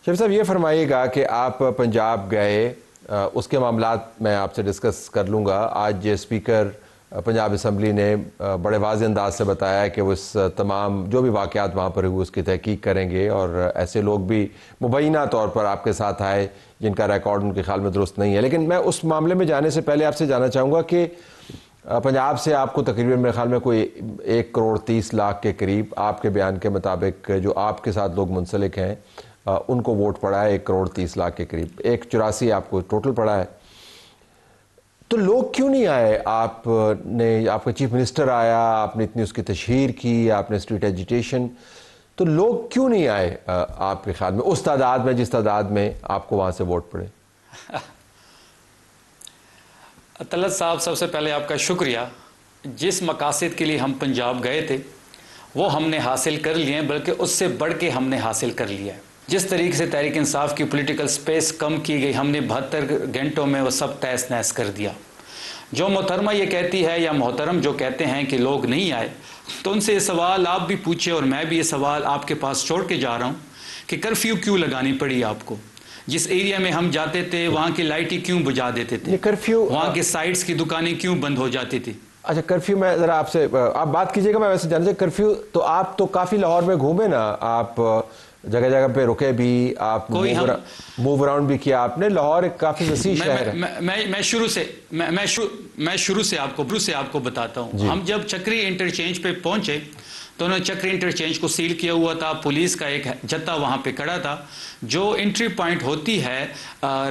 شفیع صاحب یہ فرمائیے گا کہ آپ پنجاب گئے، اس کے معاملات میں آپ سے ڈسکس کر لوں گا۔ آج اسپیکر پنجاب اسمبلی نے بڑے واضح انداز سے بتایا کہ وہ اس تمام جو بھی واقعات وہاں پر ہوئے اس کی تحقیق کریں گے، اور ایسے لوگ بھی مبینہ طور پر آپ کے ساتھ آئے جن کا ریکارڈ ان کے خیال میں درست نہیں ہے۔ لیکن میں اس معاملے میں جانے سے پہلے آپ سے جاننا چاہوں گا کہ پنجاب سے آپ کو تقریباً میرے خیال میں کوئی 1,30,00,000 کے قریب آپ کے بیان کے مطابق جو آپ کے ساتھ لوگ منسلک ہیں ان کو ووٹ پڑا ہے، 1,30,00,000 کے قریب، 1,84 آپ کو ٹوٹل پڑا ہے۔ تو لوگ کیوں نہیں آئے؟ آپ کا چیف منسٹر آیا، آپ نے اتنی اس کی تشہیر کی، آپ نے اسٹریٹ ایجیٹیشن، تو لوگ کیوں نہیں آئے آپ کے خیال میں اس تعداد میں جس تعداد میں آپ کو وہاں سے ووٹ پڑے؟ طلعت صاحب، سب سے پہلے آپ کا شکریہ۔ جس مقاصد کے لیے ہم پنجاب گئے تھے وہ ہم نے حاصل کر لیے ہیں، بلکہ اس سے بڑھ کے ہم نے حاصل کر لیا ہے۔ جس طریقے سے تحریک انصاف کی پولیٹیکل سپیس کم کی گئی، ہم نے 72 گھنٹوں میں وہ سب تہس نہس کر دیا۔ جو محترمہ یہ کہتی ہے یا محترم جو کہتے ہیں کہ لوگ نہیں آئے، تو ان سے یہ سوال آپ بھی پوچھے اور میں بھی یہ سوال آپ کے پاس چھوڑ کے جا رہا ہوں کہ کرفیو کیوں لگانی پڑی آپ کو؟ جس ایریا میں ہم جاتے تھے وہاں کی لائٹیں کیوں بجھا دیتے تھے؟ کرفیو وہاں کے سائٹس کی دکانیں کیوں بند ہو جاتی تھی؟ اچھا، کرفیو میں ذرا آپ سے آپ بات کیجئے گا، میں ویسے جاننا چاہتا ہوں کرفیو تو آپ تو کافی لاہور میں گھومے نا، آپ جگہ جگہ پہ رکے بھی، آپ موو اراؤنڈ بھی کیا آپ نے، لاہور ایک کافی وسیع شہر ہے۔ میں شروع سے آپ کو بتاتا ہوں۔ ہم جب چکری انٹرچینج پہ پہنچے تو انہوں نے چکری انٹرچینج کو سیل کیا ہوا تھا، پولیس کا ایک جتھا وہاں پہ کھڑا تھا، جو انٹری پوائنٹ ہوتی ہے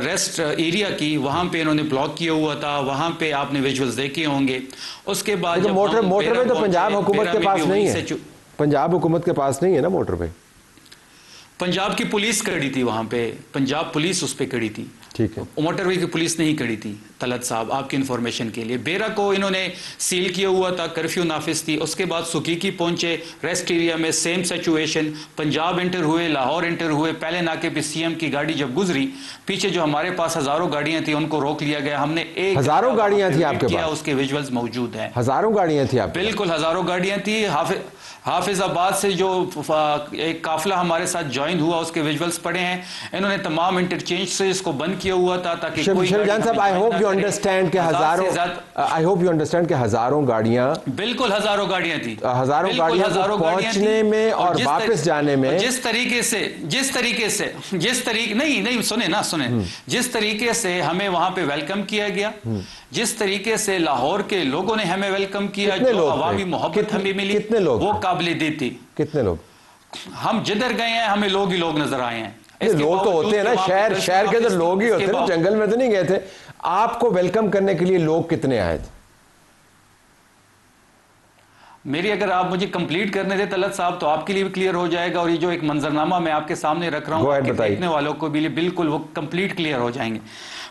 ریسٹ ایریا کی، وہاں پہ انہوں نے بلاک کیا ہوا تھا، وہاں پہ آپ نے ویژولز دیکھے ہوں گے۔ اس کے بعد موٹر وے تو پنجاب حکومت کے پاس نہیں ہے، پنجاب حکومت کے پاس نہیں ہے نا موٹر وے، پنجاب کی پولیس کھڑی تھی وہاں پہ، پنجاب پولیس اس پہ کھڑی تھی، ٹھیک ہے، موٹر وے کی پولیس نہیں کھڑی تھی۔ طلعت صاحب آپ کی انفارمیشن کے لیے بیرا کو انہوں نے سیل کیا ہوا تھا، کرفیو نافذ تھی۔ اس کے بعد سکیکی پہنچے، ریسٹ ایریا میں سیم سچویشن، پنجاب انٹر ہوئے، لاہور انٹر ہوئے، پہلے ناکے پہ سی ایم کی گاڑی جب گزری، پیچھے جو ہمارے پاس ہزاروں گاڑیاں تھیں ان کو روک لیا گیا۔ ہم نے ہزاروں گاڑیاں تھیں آپ کے پاس؟ اس کے ویژولز موجود ہیں، ہزاروں گاڑیاں تھیں آپ؟ بالکل ہزاروں گاڑیاں تھیں۔ حافظ آباد سے جو ایک قافلہ ہمارے ساتھ جوائن ہوا اس کے ویژولز پڑے ہیں۔ انہوں نے تمام انٹرچینج سے اس کو بند کیا ہوا تھا تاکہ کوئی جان صاحب I hope you understand کہ ہزاروں گاڑیاں، بالکل ہزاروں گاڑیاں تھیں، ہزاروں گاڑیاں پہنچنے میں اور واپس جانے میں جس طریقے سے ہمیں وہاں پہ ویلکم کیا گیا، جس طریقے سے لاہور کے لوگوں نے ہمیں ویلکم کیا، جو عوامی محبت ہمیں ملی وہ قابل دید تھی۔ کتنے لوگ؟ ہم جدھر گئے ہیں ہمیں لوگ ہی لوگ نظر آئے ہیں۔ لوگ تو ہوتے ہیں نا، شہر کے اندر لوگ ہی ہوتے ہیں نا، جنگل میں تو نہیں گئے تھے۔ آپ کو ویلکم کرنے کے لیے لوگ کتنے آئے تھے؟ میری اگر آپ مجھے کمپلیٹ کرنے دیں طلعت صاحب تو آپ کے لیے بھی کلیئر ہو جائے گا، اور یہ جو ایک منظرنامہ میں آپ کے سامنے رکھ رہا ہوں دیکھنے والوں کو بھی بالکل وہ کمپلیٹ کلیئر ہو جائیں گے۔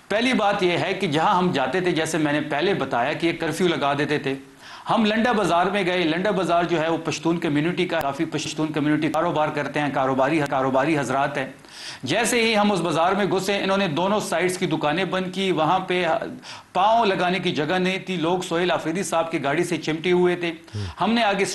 پہلی بات یہ ہے کہ جہاں ہم جاتے تھے، جیسے میں نے پہلے بتایا کہ یہ کرفیو لگا دیتے تھے۔ ہم لنڈا بازار میں گئے، لنڈا بازار جو ہے وہ پشتون کمیونٹی کا، کافی پشتون کمیونٹی کاروبار کرتے ہیں، کاروباری حضرات ہیں۔ جیسے ہی ہم اس بازار میں گھسے، انہوں نے دونوں سائڈز کی دکانیں بند کی، وہاں پہ پاؤں لگانے کی جگہ نہیں تھی، لوگ سہیل آفریدی صاحب کی گاڑی سے چمٹے ہوئے تھے۔ ہم نے آگے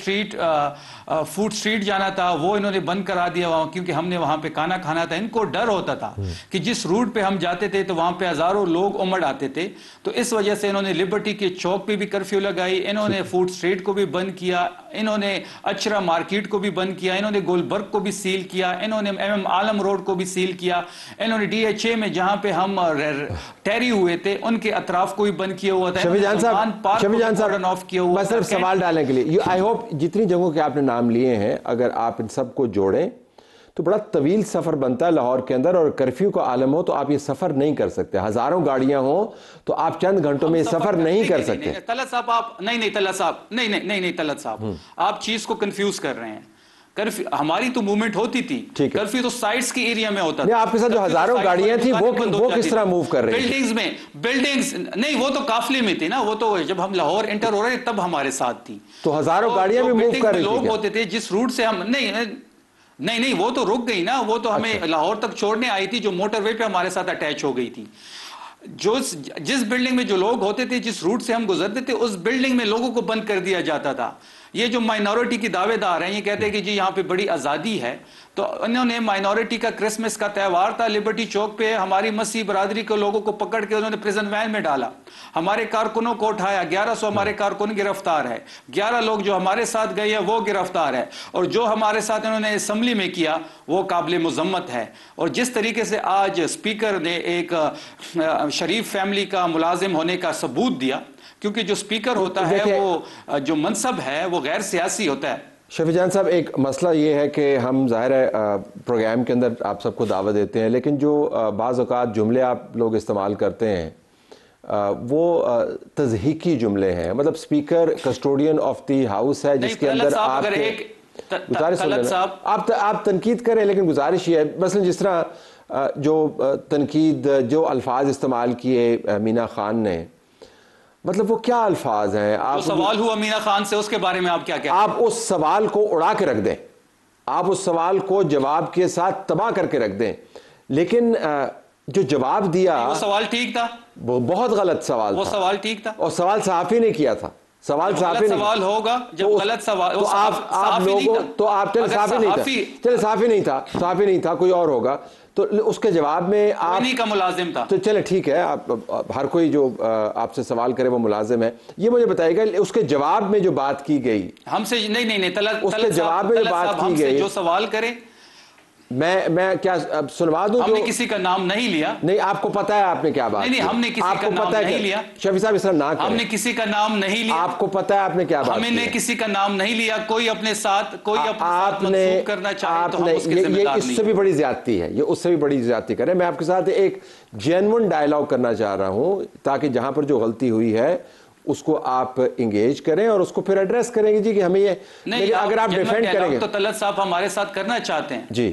فوڈ اسٹریٹ جانا تھا، وہ انہوں نے بند کرا دیا وہاں، کیونکہ ہم نے وہاں پہ کھانا کھانا تھا۔ ان کو ڈر ہوتا تھا کہ جس روٹ پہ ہم جاتے تھے تو وہاں پہ ہزاروں لوگ امڑ آتے تھے، تو اس وجہ سے انہوں نے لبرٹی کے چوک پہ بھی کرفیو لگائی، انہوں نے فوڈ اسٹریٹ کو بھی بند کیا، انہوں نے اچرا مارکیٹ کو بھی بند کیا، انہوں نے گولبرگ کو بھی سیل کیا، انہوں نے ایم عالم روڈ کو بھی سیل کیا، انہوں نے ڈی ایچ اے میں جہاں پہ ہم ٹیری ہوئے تھے ان کے اطراف کو بھی بند کیا ہوا تھا۔ شفیع جان صاحب میں صرف سوال ڈالنے کے لیے، آئی ہوپ جتنی جگہوں کے آپ نے نام لیے ہیں اگر آپ ان سب کو جوڑیں تو بڑا طویل سفر بنتا ہے لاہور کے اندر، اور کرفیو کا عالم ہو تو آپ یہ سفر نہیں کر سکتے، ہزاروں گاڑیاں ہوں تو آپ چند گھنٹوں میں یہ سفر نہیں کر سکتے۔ طلعت صاحب آپ نہیں طلعت صاحب آپ چیز کو کنفیوز کر رہے ہیں۔ ہماری تو موومنٹ ہوتی تھی، کرفیو تو سائٹس کی ایریا میں ہوتا تھا۔ آپ کے ساتھ جو ہزاروں گاڑیاں تھیں وہ کس طرح موو کر رہی تھیں؟ بلڈنگز نہیں، وہ تو قافلے میں تھی نا، وہ تو جب ہم لاہور انٹر ہو رہے تب ہمارے ساتھ تھی، تو ہزاروں گاڑیاں بھی موو کر رہی تھی۔ لوگ ہوتے تھے جس روٹ سے ہم نہیں وہ تو رک گئی نا، وہ تو ہمیں لاہور تک چھوڑنے آئی تھی، جو موٹر وے پہ ہمارے ساتھ اٹیچ ہو گئی تھی۔ جس بلڈنگ میں جو لوگ ہوتے تھے، جس روٹ سے ہم گزرتے تھے، اس بلڈنگ میں لوگوں کو بند کر دیا جاتا تھا۔ یہ جو مائنورٹی کی دعوے دار ہیں یہ کہتے ہیں کہ جی یہاں پہ بڑی آزادی ہے، تو انہوں نے مائنورٹی کا کرسمس کا تہوار تھا لبرٹی چوک پہ، ہماری مسیح برادری کے لوگوں کو پکڑ کے انہوں نے پریزن وین میں ڈالا، ہمارے کارکنوں کو اٹھایا، 1100 ہمارے کارکن گرفتار ہے، 11 لوگ جو ہمارے ساتھ گئے ہیں وہ گرفتار ہے، اور جو ہمارے ساتھ انہوں نے اسمبلی میں کیا وہ قابل مذمت ہے۔ اور جس طریقے سے آج اسپیکر نے ایک شریف فیملی کا ملازم ہونے کا ثبوت دیا، کیونکہ جو اسپیکر ہوتا ہے وہ جو منصب ہے وہ غیر سیاسی ہوتا ہے۔ شفیع جان صاحب، ایک مسئلہ یہ ہے کہ ہم ظاہر ہے پروگرام کے اندر آپ سب کو دعوت دیتے ہیں، لیکن جو بعض اوقات جملے آپ لوگ استعمال کرتے ہیں وہ تضحیکی جملے ہیں، مطلب speaker custodian of the house ہے جس کے اندر آپ تنقید کریں، لیکن گزارش یہ ہے مثلا جس طرح جو تنقید جو الفاظ استعمال کیے مینا خان نے، مطلب وہ کیا الفاظ ہیں؟ جو سوال ہوا مینا خان سے اس کے بارے میں آپ کیا کہتے ہیں؟ آپ اس سوال کو اڑا کے رکھ دیں، آپ اس سوال کو جواب کے ساتھ تباہ کر کے رکھ دیں، لیکن جو جواب دیا وہ سوال ٹھیک تھا، وہ بہت غلط سوال تھا، وہ سوال ٹھیک تھا، اور سوال صحافی نے کیا تھا، سوال صحافی نے سوال ہوگا جب غلط سوال تو آپ لوگوں تو آپ صحافی نہیں تھا کوئی اور ہوگا، تو اس کے جواب میں آپ کا ملازم تھا، تو چلے ٹھیک ہے، آپ ہر کوئی جو آپ سے سوال کرے وہ ملازم ہے، یہ مجھے بتائیے گا اس کے جواب میں جو بات کی گئی ہم سے نہیں اس کے جواب میں جو بات کی گئی جو سوال کرے میں کیا سنوا دوں؟ ہم نے کسی کا نام نہیں لیا، نہیں آپ کو پتا ہے آپ نے کیا بات کی؟ نہیں ہم نے کسی کا نام نہیں لیا، شفیع صاحب اس طرح نہ کریں، ہم نے کسی کا نام نہیں لیا، آپ کو پتا ہے آپ نے کیا بات کی؟ ہم نے کسی کا نام نہیں لیا، کوئی اپنے ساتھ منسوب کرنا چاہے تو ہم اس کے ذمہ دار نہیں۔ یہ اس سے بھی بڑی زیادتی ہے، یہ اس سے بھی بڑی زیادتی کریں۔ میں آپ کے ساتھ ایک جینون ڈائلاگ کرنا چاہ رہا ہوں تاکہ جہاں پر جو غلطی ہوئی ہے اس کو آپ انگیج کریں اور اس کو پھر ایڈریس کریں گے جی کہ ہمیں یہ نہیں، اگر آپ ڈیفینڈ کریں گے تو طلعت صاحب ہمارے ساتھ کرنا چاہتے ہیں جی،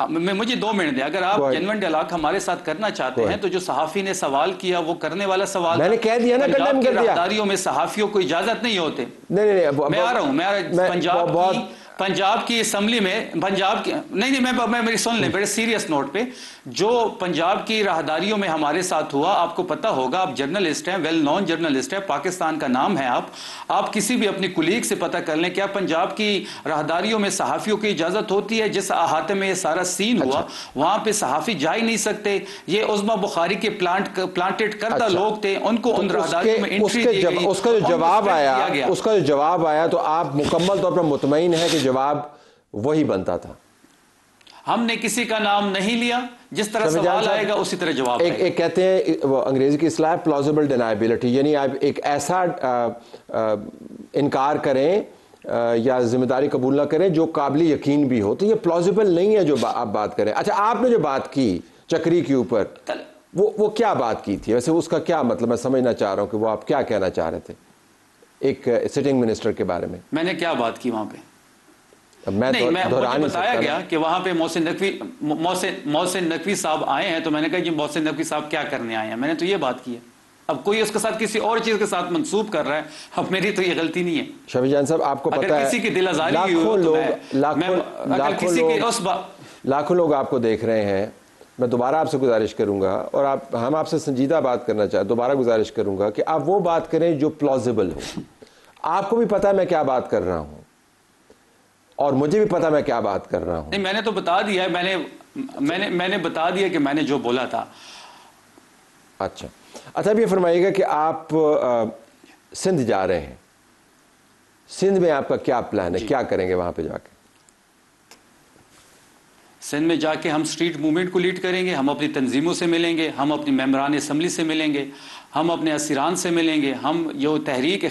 مجھے 2 منٹ دیں، اگر آپ جنون ڈائلاگ ہمارے ساتھ کرنا چاہتے ہیں تو جو صحافی نے سوال کیا وہ کرنے والا سوال میں نے کہہ دیا نا، پنجاب کی راہداریوں میں صحافیوں کو اجازت نہیں ہوتے۔ میں آ رہا ہوں، پنجاب کی اسمبلی میں میں میری سن لیں بڑے سیریس نوٹ پہ، جو پنجاب کی راہداریوں میں ہمارے ساتھ ہوا، آپ کو پتا ہوگا، آپ جرنلسٹ ہیں، ویل نون جرنلسٹ ہیں، پاکستان کا نام ہے، آپ کسی بھی اپنی کولیگ سے پتہ کر لیں کیا پنجاب کی راہداریوں میں صحافیوں کی اجازت ہوتی ہے؟ جس احاطے میں یہ سارا سین ہوا وہاں پہ صحافی جا ہی نہیں سکتے، یہ عظمی بخاری کے پلانٹڈ کردہ لوگ تھے، ان کو ان راہداریوں میں انٹری دی گئی۔ اس کا جو جواب آیا تو آپ مکمل طور پر مطمئن ہیں کہ جواب وہی بنتا تھا؟ ہم نے کسی کا نام نہیں لیا، جس طرح سوال آئے گا اسی طرح جواب آئے گا۔ ایک کہتے ہیں وہ انگریزی کی اصطلاح پلازیبل ڈینائبلٹی، یعنی آپ ایک ایسا انکار کریں یا ذمہ داری قبول نہ کریں جو قابل یقین بھی ہو، تو یہ پلازیبل نہیں ہے جو آپ بات کریں۔ اچھا، آپ نے جو بات کی چکری کے اوپر وہ کیا بات کی تھی ویسے؟ اس کا کیا مطلب میں سمجھنا چاہ رہا ہوں کہ وہ آپ کیا کہنا چاہ رہے تھے ایک سٹنگ منسٹر کے بارے میں؟ میں نے کیا بات کی وہاں پہ؟ مجھے بتایا گیا کہ وہاں پہ محسن نقوی صاحب آئے ہیں، تو میں نے کہا جی محسن نقوی صاحب کیا کرنے آئے ہیں؟ میں نے تو یہ بات کی ہے۔ اب کوئی اس کے ساتھ کسی اور چیز کے ساتھ منسوب کر رہا ہے، اب میری تو یہ غلطی نہیں ہے۔ شفیع جان صاحب، آپ کو پتہ ہے کسی کی دل آزاری لاکھوں لوگ آپ کو دیکھ رہے ہیں، میں دوبارہ آپ سے گزارش کروں گا، اور ہم آپ سے سنجیدہ بات کرنا چاہتے، دوبارہ گزارش کروں گا کہ آپ وہ بات کریں جو پلازیبل ہو۔ آپ کو بھی پتہ ہے میں کیا بات کر رہا ہوں، اور مجھے بھی پتا میں کیا بات کر رہا ہوں۔ نہیں، میں نے تو بتا دیا ہے، میں نے بتا دیا کہ میں نے جو بولا تھا۔ اچھا اب یہ فرمائیے گا کہ آپ سندھ جا رہے ہیں، سندھ میں آپ کا کیا پلان ہے؟ کیا کریں گے وہاں پہ جا کے؟ سندھ میں جا کے ہم سٹریٹ موومنٹ کو لیڈ کریں گے، ہم اپنی تنظیموں سے ملیں گے، ہم اپنی ممبران اسمبلی سے ملیں گے، ہم اپنے اسیران سے ملیں گے۔ ہم جو تحریک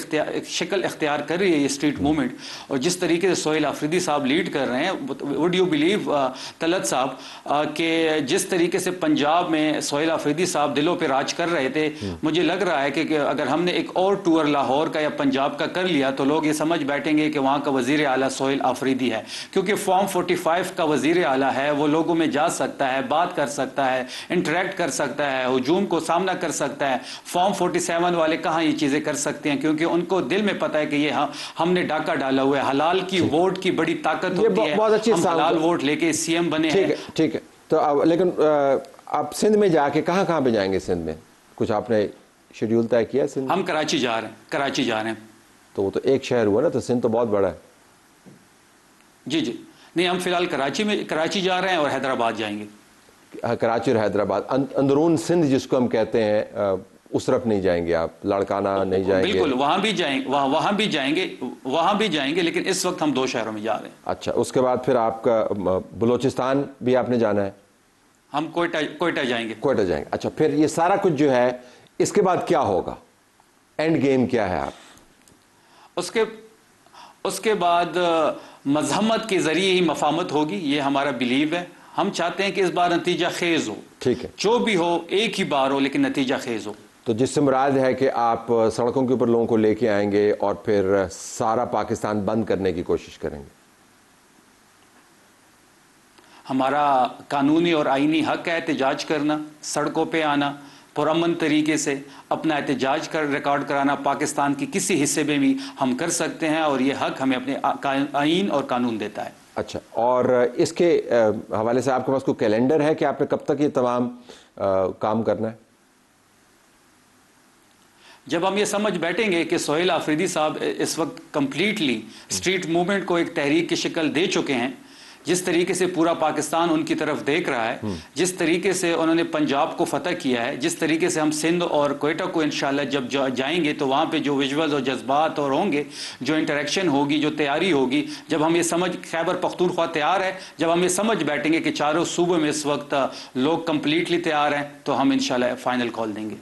شکل اختیار کر رہی ہے یہ اسٹریٹ موومنٹ، اور جس طریقے سے سہیل آفریدی صاحب لیڈ کر رہے ہیں، وڈ یو بلیو طلعت صاحب کہ جس طریقے سے پنجاب میں سہیل آفریدی صاحب دلوں پہ راج کر رہے تھے، مجھے لگ رہا ہے کہ اگر ہم نے ایک اور ٹور لاہور کا یا پنجاب کا کر لیا تو لوگ یہ سمجھ بیٹھیں گے کہ وہاں کا وزیر اعلیٰ سہیل آفریدی ہے، کیونکہ فارم 45 کا وزیر اعلیٰ ہے، وہ لوگوں میں جا سکتا ہے، بات کر سکتا ہے، انٹریکٹ کر سکتا ہے، ہجوم کو سامنا کر سکتا ہے۔ فارم 47 والے کہاں یہ چیزیں کر سکتے ہیں؟ کیونکہ ان کو دل میں پتا ہے کہ یہ ہم نے ڈاکہ ڈالا ہوا ہے، حلال کی ووٹ کی بڑی طاقت ہوتی ہے، ہم حلال ووٹ لے کے سی ایم بنے ہیں۔ ٹھیک ہے، تو لیکن آپ سندھ میں جا کے کہاں پہ جائیں گے؟ سندھ میں کچھ آپ نے شیڈیول طے کیا؟ سندھ ہم کراچی جا رہے ہیں، تو تو وہ تو ایک شہر ہوا نا, تو سندھ تو بہت بڑا ہے. جی جی نہیں, ہم فی الحال کراچی جا رہے ہیں اور حیدرآباد جائیں گے. کراچی اور حیدرآباد, اندرون سندھ جس کو ہم کہتے ہیں, اس طرف نہیں جائیں گے آپ؟ لاڑکانہ نہیں جائیں گے؟ بالکل, وہاں بھی جائیں گے لیکن اس وقت ہم 2 شہروں میں جا رہے ہیں. اچھا, اس کے بعد پھر آپ کا بلوچستان بھی آپ نے جانا ہے؟ ہم کوئٹہ جائیں گے. کوئٹہ جائیں گے. اچھا, پھر یہ سارا کچھ جو ہے اس کے بعد کیا ہوگا؟ اینڈ گیم کیا ہے آپ؟ اس کے بعد مذہمت کے ذریعے ہی مفاہمت ہوگی, یہ ہمارا بلیو ہے. ہم چاہتے ہیں کہ اس بار نتیجہ خیز ہو. ٹھیک ہے, جو بھی ہو ایک ہی بار ہو لیکن نتیجہ خیز ہو. تو جس سے مراد ہے کہ آپ سڑکوں کے اوپر لوگوں کو لے کے آئیں گے اور پھر سارا پاکستان بند کرنے کی کوشش کریں گے. ہمارا قانونی اور آئینی حق ہے احتجاج کرنا, سڑکوں پہ آنا, پرامن طریقے سے اپنا احتجاج ریکارڈ کرانا. پاکستان کی کسی حصے میں بھی ہم کر سکتے ہیں اور یہ حق ہمیں اپنے آئین اور قانون دیتا ہے. اچھا, اور اس کے حوالے سے آپ کے پاس کوئی کیلنڈر ہے کہ آپ نے کب تک یہ تمام کام کرنا ہے؟ جب ہم یہ سمجھ بیٹھیں گے کہ سہیل آفریدی صاحب اس وقت کمپلیٹلی اسٹریٹ موومنٹ کو ایک تحریک کی شکل دے چکے ہیں, جس طریقے سے پورا پاکستان ان کی طرف دیکھ رہا ہے, جس طریقے سے انہوں نے پنجاب کو فتح کیا ہے, جس طریقے سے ہم سندھ اور کوئٹہ کو انشاءاللہ جب جائیں گے تو وہاں پہ جو ویژولز اور جذبات اور ہوں گے, جو انٹریکشن ہوگی, جو تیاری ہوگی, جب ہم یہ سمجھ, خیبر پختونخوا تیار ہے, جب ہم یہ سمجھ بیٹھیں گے کہ چاروں صوبوں میں اس وقت لوگ کمپلیٹلی تیار ہیں, تو ہم انشاءاللہ فائنل کال دیں گے.